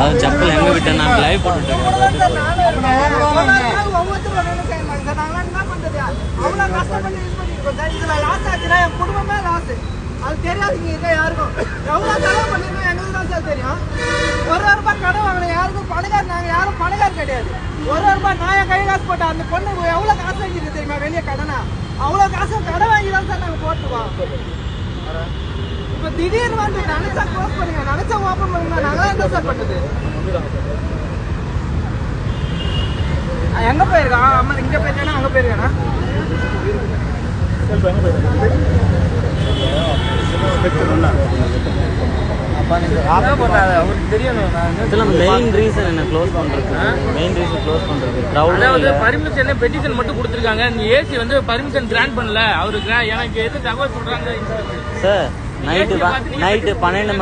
அது செப்பல் எங்க விட்டேன் நான் லைவ் போட்டுட்டு அவ்வளோ கஷ்டப்பட்டு யூஸ் பண்ணிருக்கோம் சார். இதுல லாஸ் ஆச்சுன்னா என் குடும்பமே லாஸ். அது தெரியாதுங்க இருக்க யாருக்கும். எவ்வளோ செலவு பண்ணிருக்கோம் எங்களுக்கு தான் சார் தெரியும். ₹1 கடன் வாங்கினோம். யாருக்கும் பணக்கார, நாங்க யாரும் பணக்கார கிடையாது. ₹1 நான் என் கை காசு போட்டேன். அந்த பொண்ணு எவ்வளவு காசு வாங்கிருக்கு தெரியுமா வெளியே கடனா? அவ்வளோ காசு கடன் வாங்கி தான் சார் நாங்க போட்டுவோம். இப்ப திடீர்னு வந்து நினைச்சா க்ளோஸ் பண்ணுங்க, நினைச்சா ஓப்பன் பண்ணுங்க, நாங்களாம் என்ன சார் பண்ணுது? எங்க போயிருக்கான்? அம்மா இங்க போயிருக்கானா அங்க போயிருக்கானா? மெயின் ரீசன் என்ன க்ளோஸ் பண்றது? மெயின் ரீசன் க்ளோஸ் பண்றது அதாவது பர்மிஷன் பெட்டிஷன் மட்டும் கொடுத்துருக்காங்க. ஏசி வந்து பர்மிஷன் கிராண்ட் பண்ணல. அவருக்கு எனக்கு எது தகவல் சொல்றாங்க சார்? நைட்டு 12